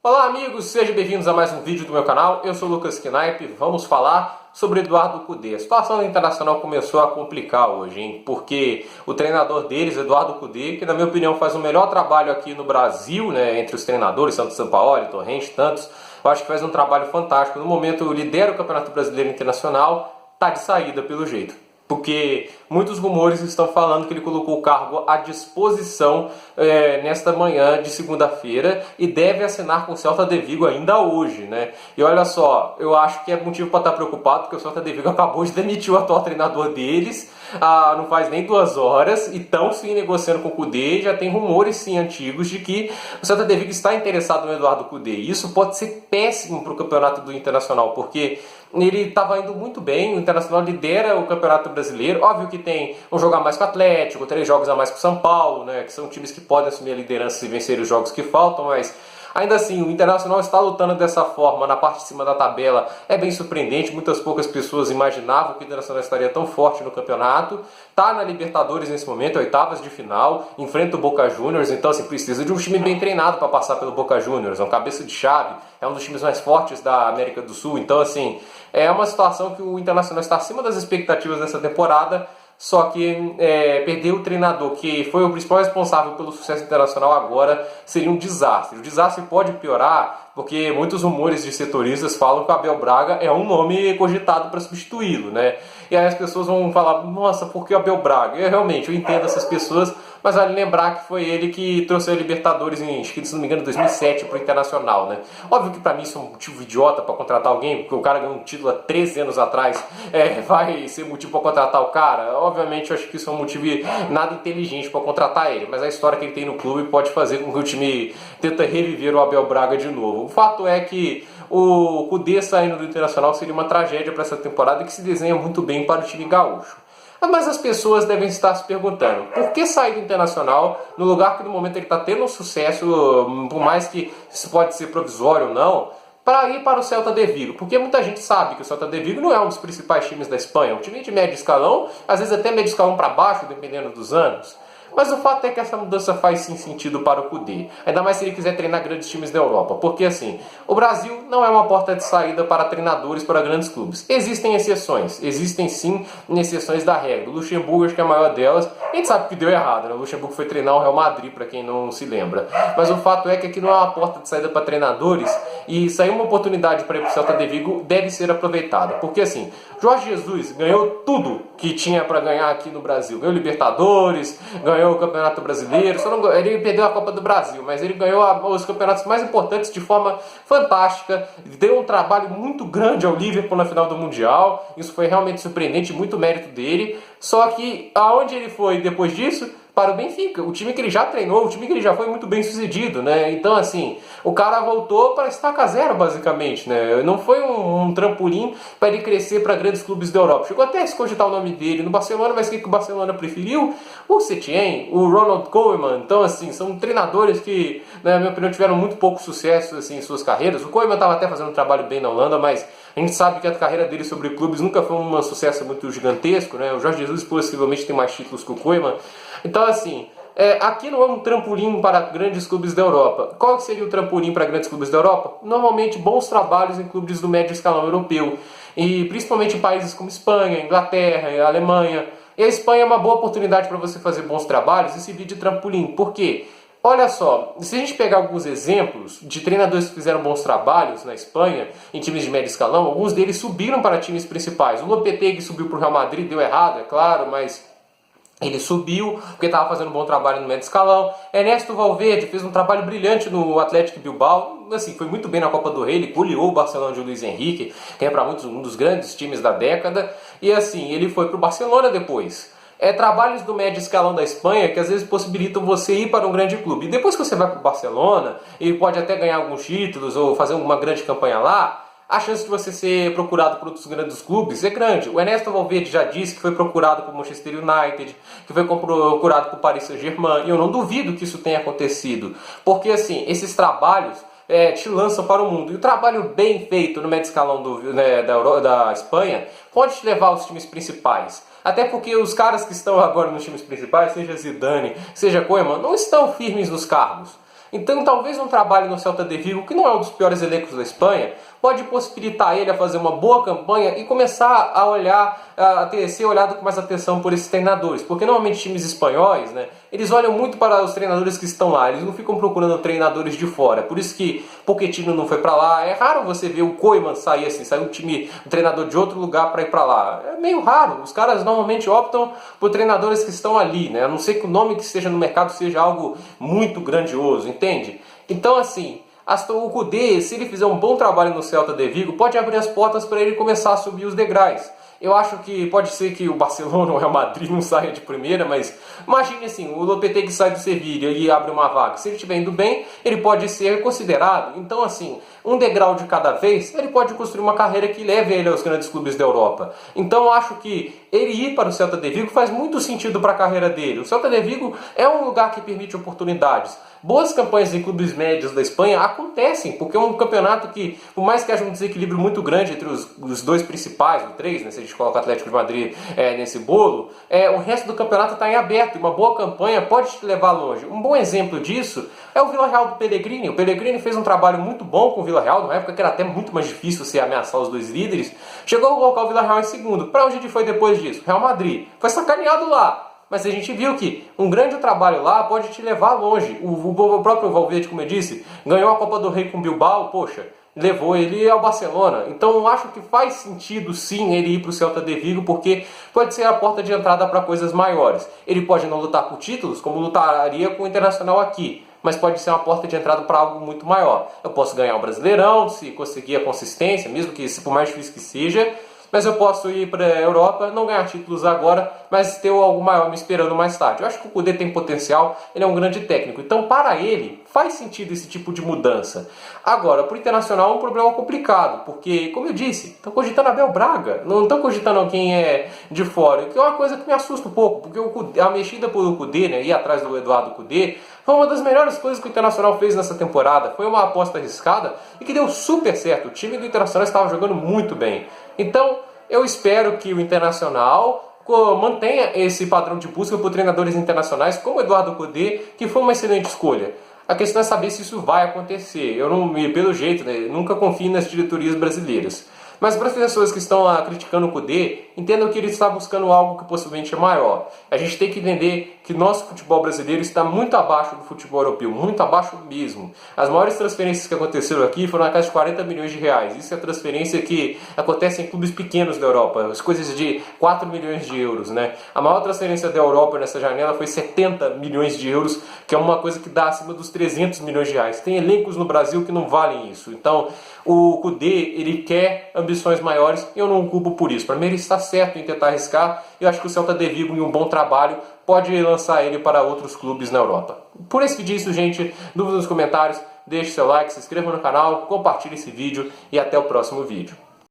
Olá amigos, sejam bem-vindos a mais um vídeo do meu canal. Eu sou o Lucas Knaip. Vamos falar sobre Eduardo Cudê. A situação internacional começou a complicar hoje, hein? Porque o treinador deles, Eduardo Cudê, que na minha opinião faz o melhor trabalho aqui no Brasil, né, entre os treinadores, Santos Sampaoli, Torrente, tantos, eu acho que faz um trabalho fantástico. No momento lidera o Campeonato Brasileiro Internacional, tá de saída pelo jeito. Porque muitos rumores estão falando que ele colocou o cargo à disposição nesta manhã de segunda-feira e deve assinar com o Celta de Vigo ainda hoje, né? E olha só, eu acho que é motivo para estar preocupado, porque o Celta de Vigo acabou de demitir o atual treinador deles, não faz nem 2 horas, e estão sim negociando com o Cudê. Já tem rumores sim antigos de que o Celta de Vigo está interessado no Eduardo Cudê. E isso pode ser péssimo para o campeonato do Internacional, porque ele estava indo muito bem, o Internacional lidera o Campeonato Brasileiro. Óbvio que tem um jogo a mais com o Atlético, 3 jogos a mais com o São Paulo, né, que são times que podem assumir a liderança e vencer os jogos que faltam, mas ainda assim, o Internacional está lutando dessa forma na parte de cima da tabela. É bem surpreendente, muitas poucas pessoas imaginavam que o Internacional estaria tão forte no campeonato. Está na Libertadores nesse momento, oitavas de final, enfrenta o Boca Juniors, então assim, precisa de um time bem treinado para passar pelo Boca Juniors. É um cabeça de chave, é um dos times mais fortes da América do Sul, então assim, é uma situação que o Internacional está acima das expectativas dessa temporada. Só que perder o treinador, que foi o principal responsável pelo sucesso internacional agora, seria um desastre. O desastre pode piorar, porque muitos rumores de setoristas falam que o Abel Braga é um nome cogitado para substituí-lo, né? E aí as pessoas vão falar, nossa, por que o Abel Braga? Eu entendo essas pessoas, mas vale lembrar que foi ele que trouxe a Libertadores em, se não me engano, 2007 para o Internacional, né? Óbvio que para mim isso é um motivo idiota para contratar alguém, porque o cara ganhou um título há 13 anos atrás, vai ser motivo para contratar o cara? Obviamente eu acho que isso é um motivo nada inteligente para contratar ele, mas a história que ele tem no clube pode fazer com que o time tente reviver o Abel Braga de novo. O fato é que o Cudê saindo do Internacional seria uma tragédia para essa temporada que se desenha muito bem para o time gaúcho. Mas as pessoas devem estar se perguntando, por que sair do Internacional no lugar que no momento ele está tendo um sucesso, por mais que isso pode ser provisório ou não, para ir para o Celta de Vigo? Porque muita gente sabe que o Celta de Vigo não é um dos principais times da Espanha, é um time de médio escalão, às vezes até médio escalão para baixo, dependendo dos anos. Mas o fato é que essa mudança faz sim sentido para o Cudê. Ainda mais se ele quiser treinar grandes times da Europa. Porque assim, o Brasil não é uma porta de saída para treinadores para grandes clubes. Existem exceções. Existem sim exceções da regra. O Luxemburgo acho que é a maior delas. A gente sabe que deu errado, né? O Luxemburgo foi treinar o Real Madrid, para quem não se lembra. Mas o fato é que aqui não é uma porta de saída para treinadores. E sair uma oportunidade para ir para o Celta de Vigo deve ser aproveitada. Porque assim, Jorge Jesus ganhou tudo que tinha para ganhar aqui no Brasil. Ganhou Libertadores, ganhou o Campeonato Brasileiro, ele perdeu a Copa do Brasil, mas ele ganhou os campeonatos mais importantes de forma fantástica, deu um trabalho muito grande ao Liverpool na final do Mundial, isso foi realmente surpreendente, muito mérito dele. Só que aonde ele foi depois disso? Para o Benfica, o time que ele já treinou, o time que ele já foi muito bem sucedido, né? Então assim, o cara voltou para estaca zero basicamente, né? Não foi um trampolim para ele crescer para grandes clubes da Europa. Chegou até a se cogitar o nome dele no Barcelona, mas quem que o Barcelona preferiu? O Setien, o Ronald Koeman. Então assim, são treinadores que, na minha opinião, tiveram muito pouco sucesso assim, em suas carreiras. O Koeman estava até fazendo um trabalho bem na Holanda, mas a gente sabe que a carreira dele sobre clubes nunca foi um sucesso muito gigantesco, né? O Jorge Jesus possivelmente tem mais títulos que o Koeman. Então assim, aqui não é um trampolim para grandes clubes da Europa. Qual seria o trampolim para grandes clubes da Europa? Normalmente bons trabalhos em clubes do médio escalão europeu. E principalmente em países como Espanha, Inglaterra, Alemanha. E a Espanha é uma boa oportunidade para você fazer bons trabalhos e servir de trampolim. Por quê? Olha só, se a gente pegar alguns exemplos de treinadores que fizeram bons trabalhos na Espanha, em times de médio escalão, alguns deles subiram para times principais. O Lopetegui subiu para o Real Madrid, deu errado, é claro, mas ele subiu porque estava fazendo um bom trabalho no médio escalão. Ernesto Valverde fez um trabalho brilhante no Atlético Bilbao. Assim, foi muito bem na Copa do Rei, ele goleou o Barcelona de Luis Henrique, que é para muitos um dos grandes times da década. E assim, ele foi para o Barcelona depois. Trabalhos do médio escalão da Espanha que às vezes possibilitam você ir para um grande clube. E depois que você vai para o Barcelona, ele pode até ganhar alguns títulos ou fazer uma grande campanha lá, a chance de você ser procurado por outros grandes clubes é grande. O Ernesto Valverde já disse que foi procurado por Manchester United, que foi procurado por Paris Saint-Germain, e eu não duvido que isso tenha acontecido. Porque assim, esses trabalhos te lançam para o mundo. E o trabalho bem feito no médio escalão da Espanha pode te levar aos times principais. Até porque os caras que estão agora nos times principais, seja Zidane, seja Koeman, não estão firmes nos cargos. Então talvez um trabalho no Celta de Vigo, que não é um dos piores elencos da Espanha, pode possibilitar ele a fazer uma boa campanha e começar a olhar, ser olhado com mais atenção por esses treinadores. Porque normalmente times espanhóis, né, eles olham muito para os treinadores que estão lá, eles não ficam procurando treinadores de fora. Por isso que Pochettino não foi para lá. É raro você ver o Koeman sair assim, sair um treinador de outro lugar para ir para lá. É meio raro. Os caras normalmente optam por treinadores que estão ali, né? A não ser que o nome que esteja no mercado seja algo muito grandioso, entende? Então assim, o Koundé, se ele fizer um bom trabalho no Celta de Vigo, pode abrir as portas para ele começar a subir os degraus. Eu acho que pode ser que o Barcelona ou o Real Madrid não saia de primeira, mas imagine assim, o Lopetegui sai do Sevilla e abre uma vaga. Se ele estiver indo bem, ele pode ser considerado. Então assim, um degrau de cada vez, ele pode construir uma carreira que leve ele aos grandes clubes da Europa. Então eu acho que ele ir para o Celta de Vigo faz muito sentido para a carreira dele. O Celta de Vigo é um lugar que permite oportunidades. Boas campanhas em clubes médios da Espanha acontecem, porque é um campeonato que, por mais que haja um desequilíbrio muito grande entre os dois principais, os três, né, se a gente coloca o Atlético de Madrid nesse bolo, o resto do campeonato está em aberto, e uma boa campanha pode te levar longe. Um bom exemplo disso é o Villarreal do Pellegrini. O Pellegrini fez um trabalho muito bom com o Villarreal, numa época que era até muito mais difícil se ameaçar os dois líderes. Chegou a colocar o Villarreal em segundo. Para onde ele foi depois disso? Real Madrid. Foi sacaneado lá. Mas a gente viu que um grande trabalho lá pode te levar longe. O próprio Valverde, como eu disse, ganhou a Copa do Rei com o Bilbao, poxa, levou ele ao Barcelona. Então eu acho que faz sentido sim ele ir para o Celta de Vigo, porque pode ser a porta de entrada para coisas maiores. Ele pode não lutar por títulos, como lutaria com o Internacional aqui, mas pode ser uma porta de entrada para algo muito maior. Eu posso ganhar o Brasileirão, se conseguir a consistência, mesmo que por mais difícil que seja, mas eu posso ir para a Europa, não ganhar títulos agora, mas ter algo maior me esperando mais tarde. Eu acho que o Koundé tem potencial, ele é um grande técnico. Então, para ele, faz sentido esse tipo de mudança. Agora, para o Internacional é um problema complicado, porque, como eu disse, estão cogitando Abel Braga, não estão cogitando quem é de fora, que é uma coisa que me assusta um pouco, porque a mexida pelo Koundé, né, ir atrás do Eduardo Koundé, foi uma das melhores coisas que o Internacional fez nessa temporada. Foi uma aposta arriscada e que deu super certo. O time do Internacional estava jogando muito bem. Então, eu espero que o Internacional mantenha esse padrão de busca por treinadores internacionais como Eduardo Koundé, que foi uma excelente escolha. A questão é saber se isso vai acontecer. Eu não, pelo jeito, né, nunca confio nas diretorias brasileiras. Mas para as pessoas que estão criticando o Koundé, entendam que ele está buscando algo que possivelmente é maior. A gente tem que entender que nosso futebol brasileiro está muito abaixo do futebol europeu, muito abaixo mesmo. As maiores transferências que aconteceram aqui foram na casa de 40 milhões de reais. Isso é transferência que acontece em clubes pequenos da Europa, as coisas de 4 milhões de euros, né? A maior transferência da Europa nessa janela foi 70 milhões de euros, que é uma coisa que dá acima dos 300 milhões de reais. Tem elencos no Brasil que não valem isso. Então, o Koundé, ele quer ambições maiores e eu não o culpo por isso. Para mim, ele está certo em tentar arriscar. Eu acho que o Celta de Vigo, em um bom trabalho, pode lançar ele para outros clubes na Europa. Por esse vídeo é isso, gente. Dúvidas nos comentários, deixe seu like, se inscreva no canal, compartilhe esse vídeo e até o próximo vídeo.